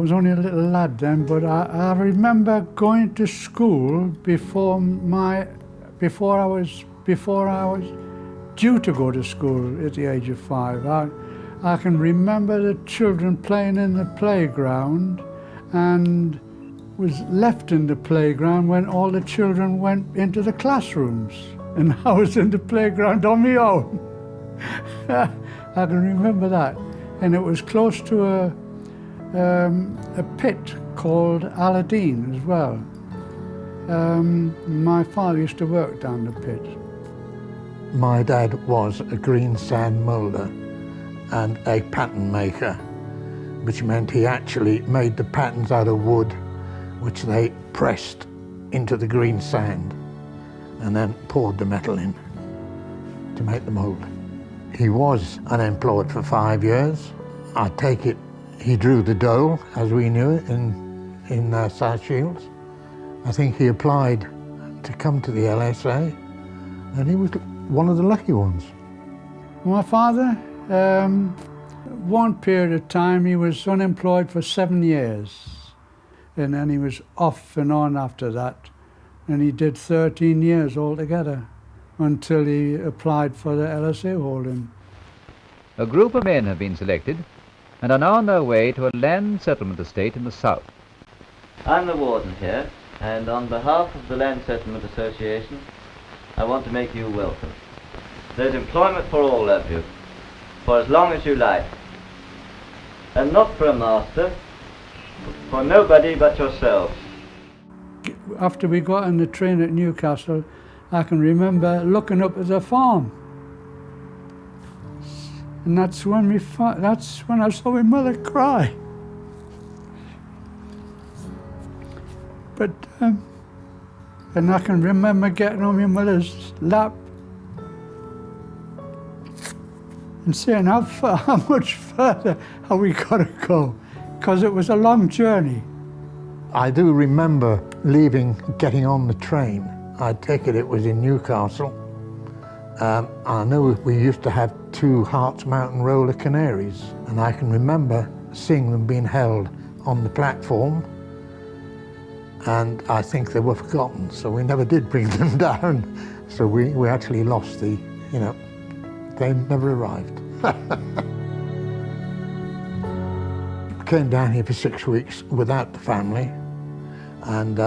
was only a little lad then, but I remember going to school before I was due to go to school at the age of 5. I can remember the children playing in the playground and was left in the playground when all the children went into the classrooms, and I was in the playground on my own. I can remember that, and it was close to a pit called Aladdin as well. My father used to work down the pit. My dad was a green sand moulder and a pattern maker, which meant he actually made the patterns out of wood, which they pressed into the green sand and then poured the metal in to make the mould. He was unemployed for 5 years. I take it he drew the dole, as we knew it, in South Shields. I think he applied to come to the LSA, and he was one of the lucky ones. My father, one period of time he was unemployed for 7 years, and then he was off and on after that, and he did 13 years altogether until he applied for the LSA holding. A group of men have been selected and are now on their way to a land settlement estate in the south. I'm the warden here, and on behalf of the Land Settlement Association, I want to make you welcome. There's employment for all of you, for as long as you like, and not for a master, for nobody but yourselves. After we got on the train at Newcastle, I can remember looking up at the farm. And that's when I saw my mother cry. But, and I can remember getting on my mother's lap and saying how much further have we got to go, because it was a long journey. I do remember getting on the train. I take it was in Newcastle. I know we used to have 2 Hearts Mountain roller canaries, and I can remember seeing them being held on the platform, and I think they were forgotten, so we never did bring them down. So we actually lost they never arrived. Came down here for 6 weeks without the family, and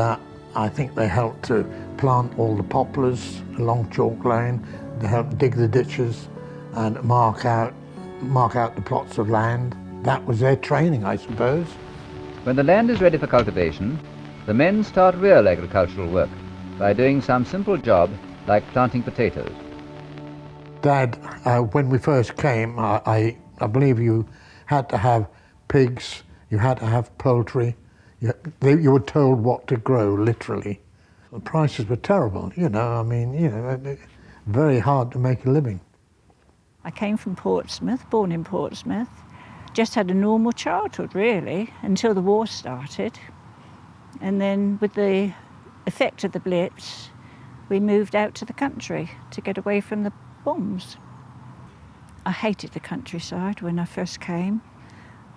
I think they helped to plant all the poplars along Chalk Lane. They helped dig the ditches and mark out the plots of land. That was their training, I suppose. When the land is ready for cultivation, the men start real agricultural work by doing some simple job like planting potatoes. Dad, when we first came, I believe you had to have pigs, you had to have poultry. You were told what to grow, literally. The prices were terrible, very hard to make a living. I came from Portsmouth, born in Portsmouth. Just had a normal childhood, really, until the war started. And then with the effect of the Blitz, we moved out to the country to get away from the bombs. I hated the countryside when I first came,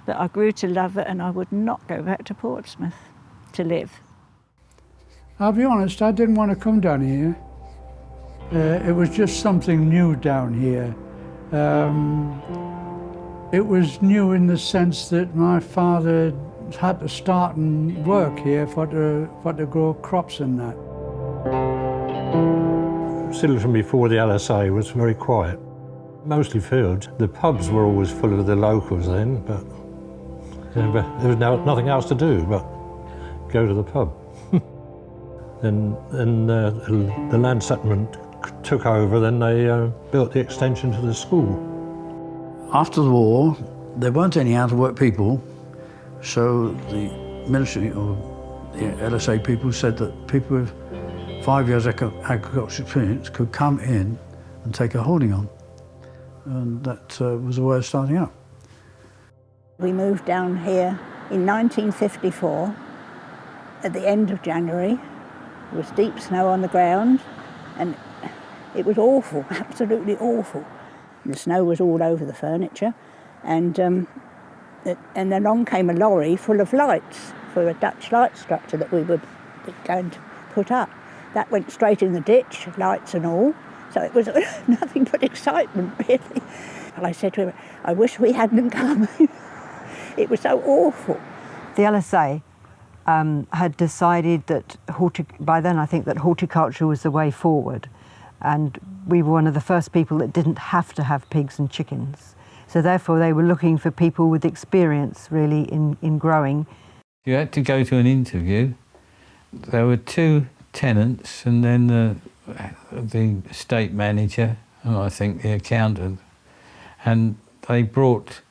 but I grew to love it, and I would not go back to Portsmouth to live. I'll be honest, I didn't want to come down here. It was just something new down here. It was new in the sense that my father had to start and work here for to grow crops and that. Silverton before the LSA was very quiet, mostly fields. The pubs were always full of the locals then, but there was nothing else to do but go to the pub. Then the land settlement took over, then they built the extension to the school. After the war, there weren't any out-of-work people, so the military or the LSA people said that people with 5 years agricultural experience could come in and take a holding on. And that was a way of starting up. We moved down here in 1954 at the end of January. There was deep snow on the ground and it was awful, absolutely awful. The snow was all over the furniture and And along came a lorry full of lights for a Dutch light structure that we were going to put up. That went straight in the ditch, lights and all. So it was nothing but excitement, really. And I said to him, I wish we hadn't come. It was so awful. The LSA had decided that, by then I think that horticulture was the way forward. And we were one of the first people that didn't have to have pigs and chickens. So therefore they were looking for people with experience really in growing. You had to go to an interview. There were 2 tenants and then the estate manager and I think the accountant. And they brought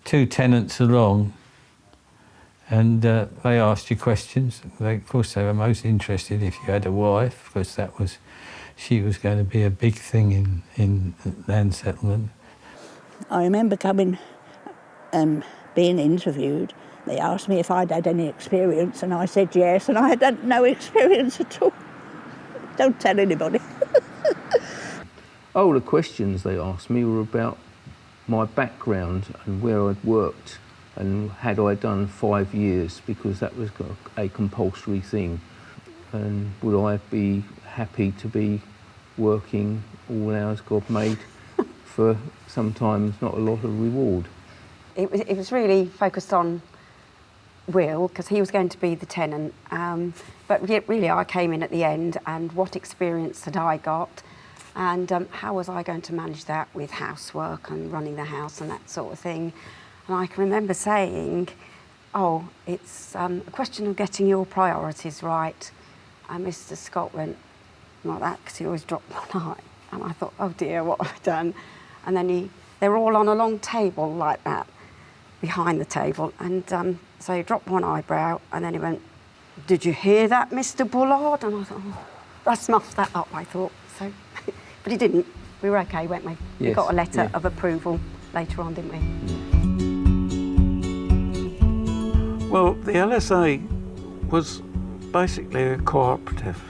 2 tenants along and they asked you questions. Of course they were most interested if you had a wife, because she was going to be a big thing in land settlement. I remember coming, being interviewed. They asked me if I'd had any experience, and I said yes, and I had no experience at all. Don't tell anybody. All the questions they asked me were about my background and where I'd worked, and had I done 5 years, because that was a compulsory thing, and would I be happy to be working all hours God made for sometimes not a lot of reward. It was really focused on Will, because he was going to be the tenant, but really I came in at the end, and what experience had I got, and how was I going to manage that with housework and running the house and that sort of thing. And I can remember saying, oh, it's a question of getting your priorities right. And Mr. Scott went like that, because he always dropped one eye. And I thought, oh dear, what have I done? And then they were all on a long table like that, behind the table. And so he dropped one eyebrow, and then he went, did you hear that, Mr. Bullard? And I thought, oh, let's muff that up, I thought. So, but he didn't. We were okay, weren't we? Yes, we got a letter of approval later on, didn't we? Well, the LSA was basically a cooperative.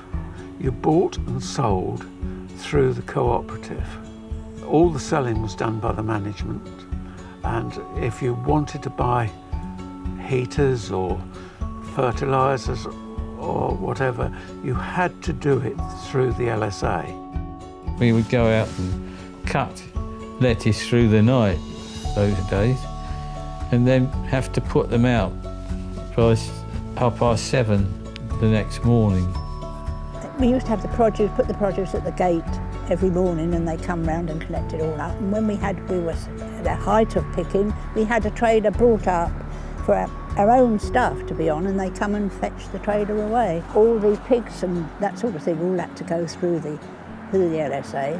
You bought and sold through the cooperative. All the selling was done by the management, and if you wanted to buy heaters or fertilisers or whatever, you had to do it through the LSA. We would go out and cut lettuce through the night those days, and then have to put them out by 7:30 the next morning. We used to have the produce, put the produce at the gate every morning, and they come round and collect it all up. And when we were at the height of picking, we had a trailer brought up for our own stuff to be on, and they come and fetch the trailer away. All the pigs and that sort of thing all had to go through the LSA.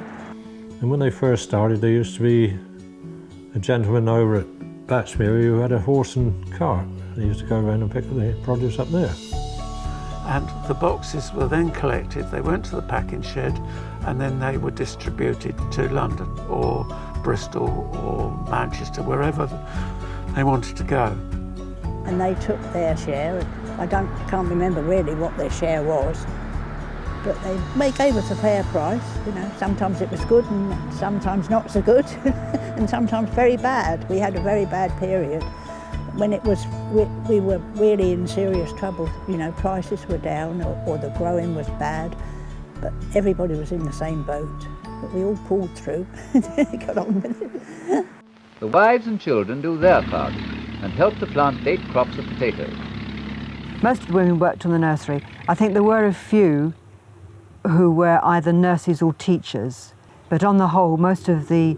And when they first started, there used to be a gentleman over at Batchmere who had a horse and cart. He used to go around and pick the produce up there. And the boxes were then collected, they went to the packing shed, and then they were distributed to London or Bristol or Manchester, wherever they wanted to go. And they took their share. I can't remember really what their share was, but they gave us a fair price. You know, sometimes it was good and sometimes not so good, and sometimes very bad. We had a very bad period. When it was, we were really in serious trouble. You know, prices were down or the growing was bad, but everybody was in the same boat. But we all pulled through, got on with it. The wives and children do their part and help to plant late crops of potatoes. Most of the women worked on the nursery. I think there were a few who were either nurses or teachers, but on the whole, most of the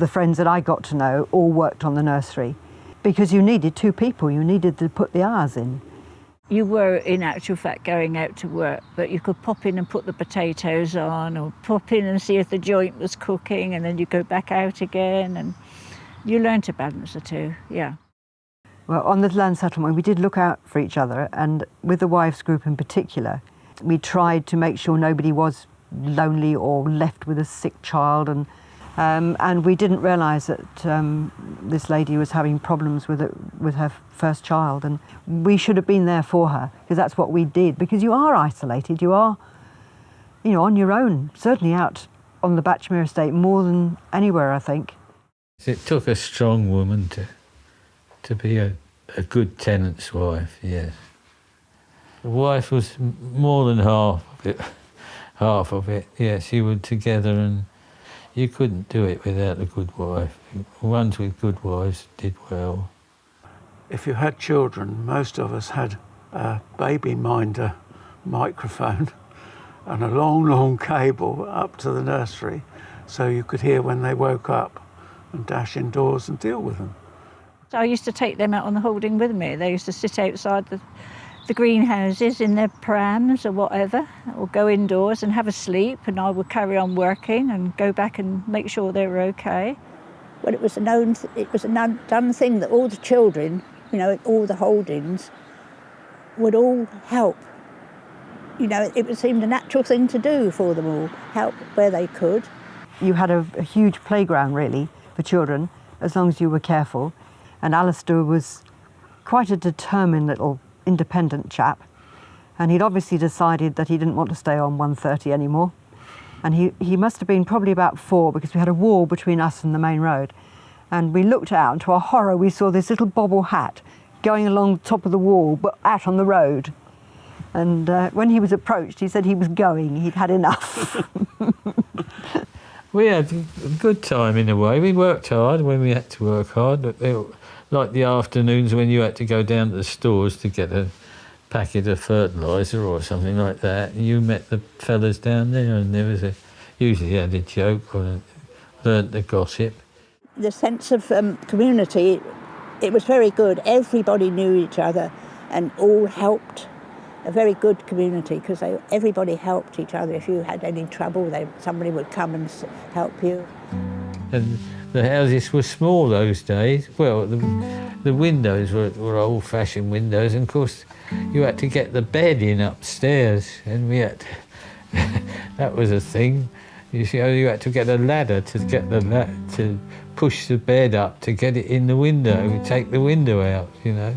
friends that I got to know all worked on the nursery. Because you needed 2 people, you needed to put the hours in. You were, in actual fact, going out to work, but you could pop in and put the potatoes on, or pop in and see if the joint was cooking, and then you go back out again, and you learn to balance the 2, yeah. Well, on the land settlement, we did look out for each other, and with the wives group in particular, we tried to make sure nobody was lonely or left with a sick child, and we didn't realise that this lady was having problems with her first child, and we should have been there for her, because that's what we did. Because you are isolated, you are, you know, on your own, certainly out on the Batchmere estate more than anywhere, I think. It took a strong woman to be a good tenant's wife, yes. The wife was more than half of it, yes, you were together and you couldn't do it without a good wife. Ones with good wives did well. If you had children, most of us had a baby minder microphone and a long, long cable up to the nursery so you could hear when they woke up and dash indoors and deal with them. So I used to take them out on the holding with me. They used to sit outside the greenhouses in their prams or whatever, or go indoors and have a sleep, and I would carry on working and go back and make sure they were okay. Well, it was a done thing that all the children, you know, at all the holdings, would all help. You know, it seemed a natural thing to do for them all, help where they could. You had a huge playground, really, for children, as long as you were careful. And Alistair was quite a determined little independent chap. And he'd obviously decided that he didn't want to stay on 130 anymore. And he must have been probably about 4, because we had a wall between us and the main road. And we looked out, and to our horror, we saw this little bobble hat going along the top of the wall, but out on the road. And when he was approached, he said he was going, he'd had enough. We had a good time in a way. We worked hard when we had to work hard, but like the afternoons when you had to go down to the stores to get a packet of fertiliser or something like that, you met the fellas down there, and there was usually had a joke or learnt the gossip. The sense of community, it was very good. Everybody knew each other and all helped. A very good community, because everybody helped each other. If you had any trouble, somebody would come and help you. And the houses were small those days. Well, the windows were old-fashioned windows, and of course you had to get the bed in upstairs, and we had that was a thing. You had to get a ladder to push the bed up to get it in the window. We take the window out, you know.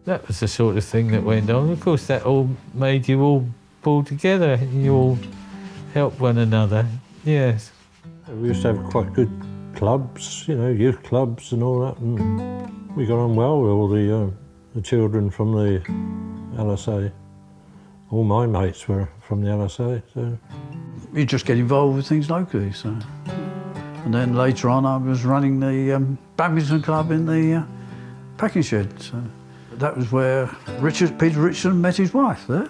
That was the sort of thing that went on. Of course, that all made you all pull together. You all help one another, yes. We used to have quite good clubs, you know, youth clubs and all that, and we got on well with all the children from the LSA. All my mates were from the LSA, so. You just get involved with things locally, so. And then later on I was running the badminton club in the packing shed, so. That was where Peter Richardson met his wife there.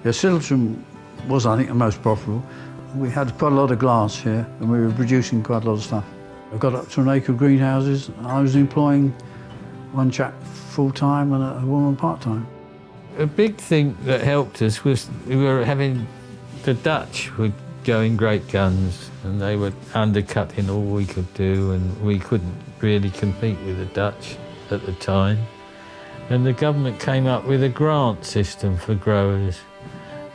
Yeah, Silverton was, I think, the most profitable. We had quite a lot of glass here, and we were producing quite a lot of stuff. I got up to an acre of greenhouses. I was employing one chap full-time and a woman part-time. A big thing that helped us was we were having the Dutch would go in great guns, and they were undercutting all we could do, and we couldn't really compete with the Dutch at the time. And the government came up with a grant system for growers.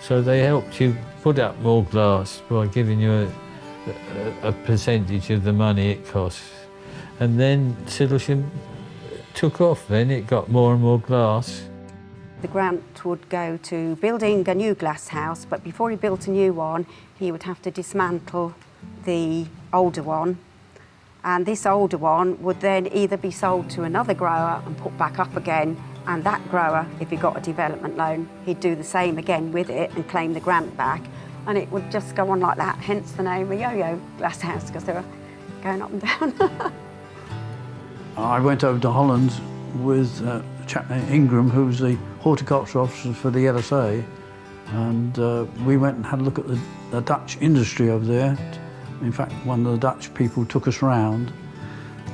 So they helped you put up more glass by giving you a percentage of the money it costs. And then Siddlesham took off then, it got more and more glass. The grant would go to building a new glass house, but before he built a new one, he would have to dismantle the older one. And this older one would then either be sold to another grower and put back up again, and that grower, if he got a development loan, he'd do the same again with it and claim the grant back. And it would just go on like that, hence the name of Yo-Yo Glass House, because they were going up and down. I went over to Holland with a chap named Ingram, who was the horticulture officer for the LSA, and we went and had a look at the Dutch industry over there. In fact, one of the Dutch people took us round.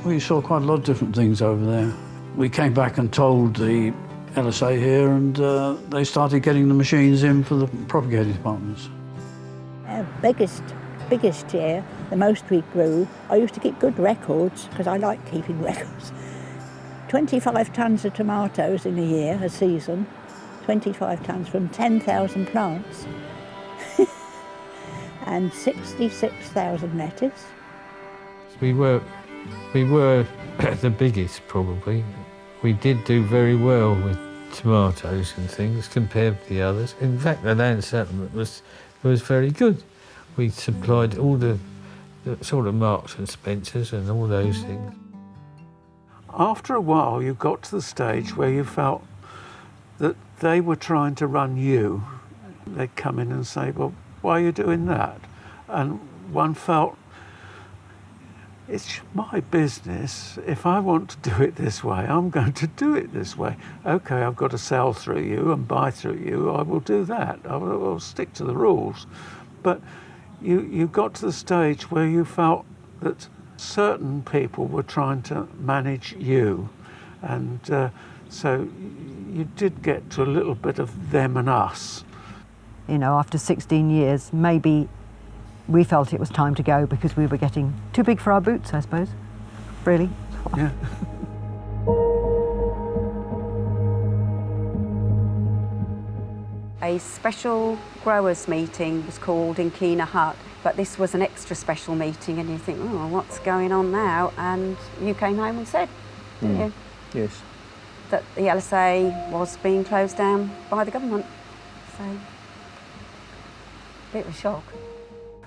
We saw quite a lot of different things over there. We came back and told the LSA here, and they started getting the machines in for the propagating departments. Our biggest year, the most we grew, I used to keep good records, because I like keeping records. 25 tonnes of tomatoes in a year, a season. 25 tonnes from 10,000 plants. And 66,000 lettuce. We were the biggest, probably. We did do very well with tomatoes and things compared to the others. In fact, the land settlement was very good. We supplied all the sort of Marks and Spencers and all those things. After a while, you got to the stage where you felt that they were trying to run you. They'd come in and say, well, why are you doing that? And one felt, it's my business. If I want to do it this way, I'm going to do it this way. Okay, I've got to sell through you and buy through you. I will do that. I'll stick to the rules. But you got to the stage where you felt that certain people were trying to manage you. And so you did get to a little bit of them and us. You know, after 16 years, maybe we felt it was time to go because we were getting too big for our boots, I suppose. Really. Yeah. A special growers meeting was called in Keener Hut, but this was an extra special meeting, and you think, oh, what's going on now? And you came home and said, didn't you? Yes. That the LSA was being closed down by the government. So, bit of a shock.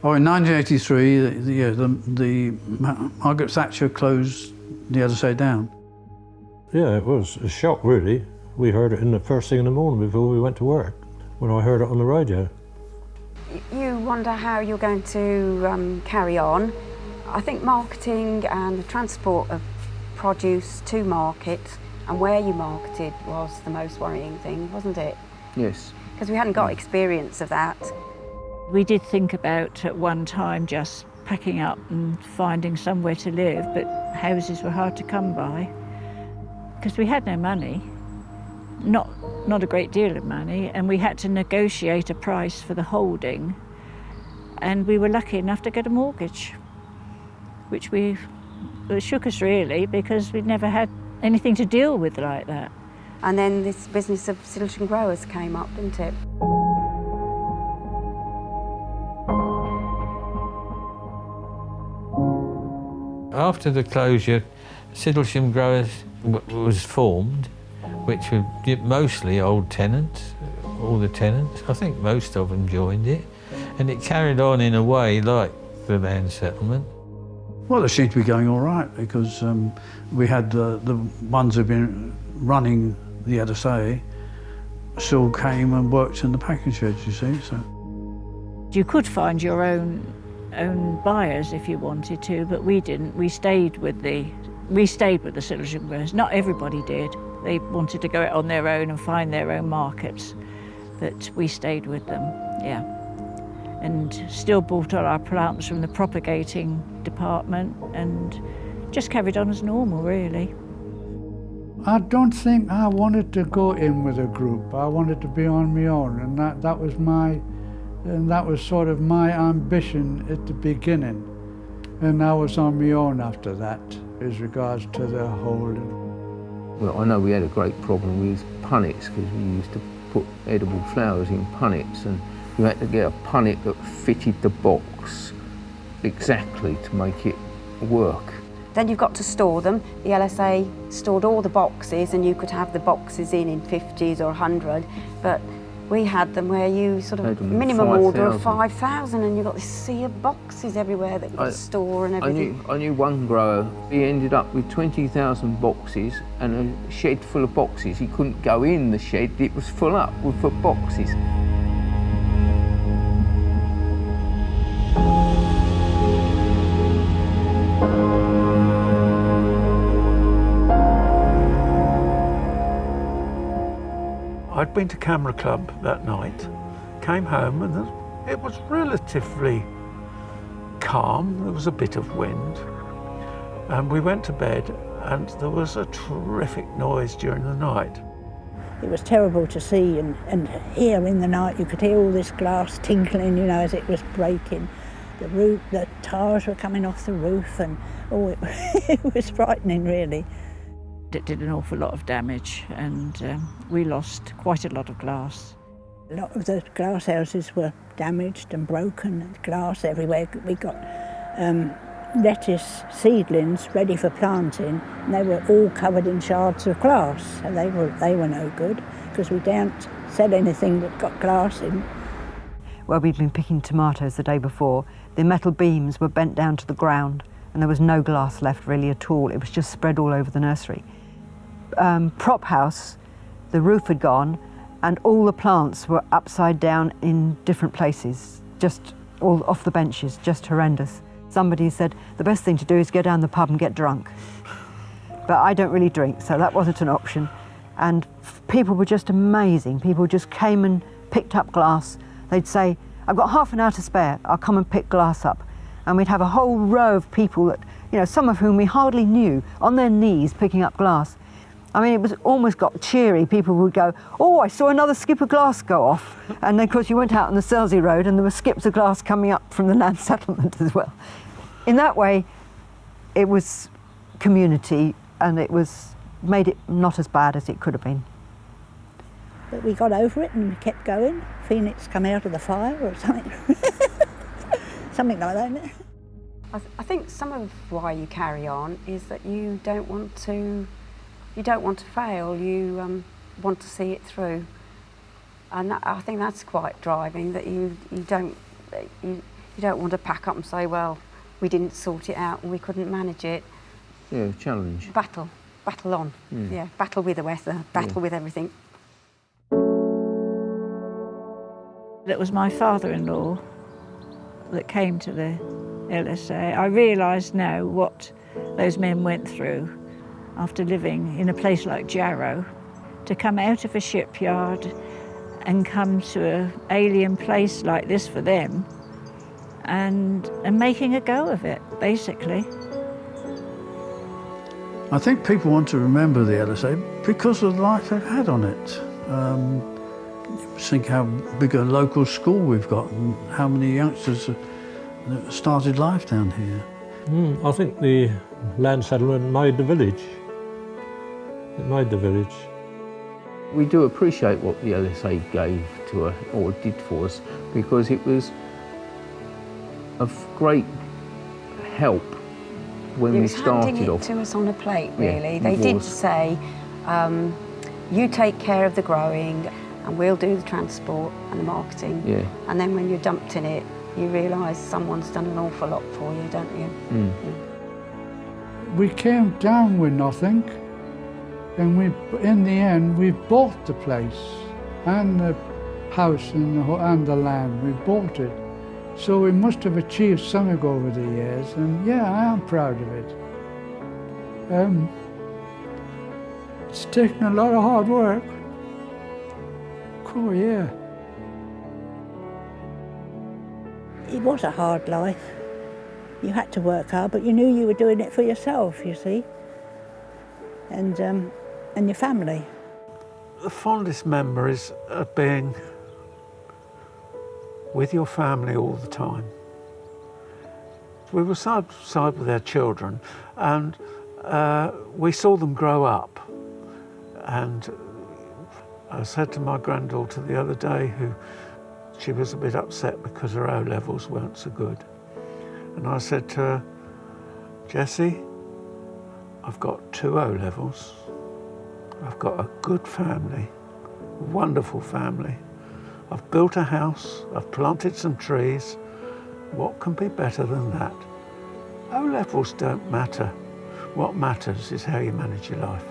Oh, in 1983, the Margaret Thatcher closed the LSA down. Yeah, it was a shock, really. We heard it in the first thing in the morning before we went to work, when I heard it on the radio. You wonder how you're going to carry on. I think marketing and the transport of produce to market and where you marketed was the most worrying thing, wasn't it? Yes. Because we hadn't got experience of that. We did think about at one time just packing up and finding somewhere to live, but houses were hard to come by because we had no money, not a great deal of money, and we had to negotiate a price for the holding, and we were lucky enough to get a mortgage, which it shook us really because we'd never had anything to deal with like that. And then this business of silage and growers came up, didn't it? After the closure, Sidlesham Growers was formed, which were mostly old tenants, all the tenants. I think most of them joined it, and it carried on in a way like the land settlement. Well, it seemed to be going all right because we had the ones who've been running the LSA still came and worked in the packing sheds, you see. So you could find your own buyers if you wanted to, but we didn't. We stayed with the Silversham growers. Not everybody did. They wanted to go out on their own and find their own markets, but we stayed with them, yeah. And still bought all our plants from the propagating department and just carried on as normal, really. I don't think I wanted to go in with a group. I wanted to be on my own, and that was sort of my ambition at the beginning. And I was on my own after that, as regards to the holding. Well, I know we had a great problem with punnets because we used to put edible flowers in punnets, and you had to get a punnet that fitted the box exactly to make it work. Then you've got to store them. The LSA stored all the boxes, and you could have the boxes in 50s or 100, but we had them where you sort of minimum order of 5,000, and you've got this sea of boxes everywhere that you could store and everything. I knew one grower, he ended up with 20,000 boxes and a shed full of boxes. He couldn't go in the shed, it was full up with boxes. I'd been to Camera Club that night, came home, and it was relatively calm. There was a bit of wind. And we went to bed, and there was a terrific noise during the night. It was terrible to see and hear in the night. You could hear all this glass tinkling, you know, as it was breaking. The roof, the tiles were coming off the roof, and it was frightening, really. It did an awful lot of damage, and we lost quite a lot of glass. A lot of the glass houses were damaged and broken, and glass everywhere. We got lettuce seedlings ready for planting, and they were all covered in shards of glass, and they were no good because we don't sell anything that got glass in. Where we'd been picking tomatoes the day before, the metal beams were bent down to the ground and there was no glass left really at all. It was just spread all over the nursery. Prop house, the roof had gone and all the plants were upside down in different places, just all off the benches, just horrendous. Somebody said, the best thing to do is go down the pub and get drunk. But I don't really drink, so that wasn't an option. And people were just amazing. People just came and picked up glass. They'd say, I've got half an hour to spare, I'll come and pick glass up. And we'd have a whole row of people that, you know, some of whom we hardly knew, on their knees picking up glass. I mean, it was almost got cheery. People would go, oh, I saw another skip of glass go off. And then, of course, you went out on the Selsey Road and there were skips of glass coming up from the land settlement as well. In that way, it was community and it made it not as bad as it could have been. But we got over it and we kept going. Phoenix come out of the fire or something. Something like that, isn't it? I think some of why you carry on is that you don't want to fail. You want to see it through, and I think that's quite driving. That you don't want to pack up and say, well, we didn't sort it out and we couldn't manage it. Yeah, challenge. Battle on. Yeah, battle with the weather, battle with everything. It was my father-in-law that came to the LSA. I realise now what those men went through after living in a place like Jarrow, to come out of a shipyard and come to an alien place like this for them and making a go of it, basically. I think people want to remember the LSA because of the life they've had on it. Think how big a local school we've got and how many youngsters that started life down here. I think the land settlement made the village. It made the village. We do appreciate what the LSA gave to us, or did for us, because it was of great help when we started off. Handing it to us on a plate, really. Yeah, they did say, you take care of the growing and we'll do the transport and the marketing. Yeah. And then when you're dumped in it, you realise someone's done an awful lot for you, don't you? We came down with nothing, and in the end, we bought the place and the house and the land. We bought it. So we must have achieved something over the years, and yeah, I am proud of it. It's taken a lot of hard work. Oh, yeah. It was a hard life. You had to work hard, but you knew you were doing it for yourself, you see, and your family. The fondest memories of being with your family all the time. We were side by side with their children, and we saw them grow up. And I said to my granddaughter the other day, she was a bit upset because her O-levels weren't so good. And I said to her, Jessie, I've got 2 O-levels. I've got a good family, a wonderful family. I've built a house, I've planted some trees. What can be better than that? O-levels don't matter. What matters is how you manage your life.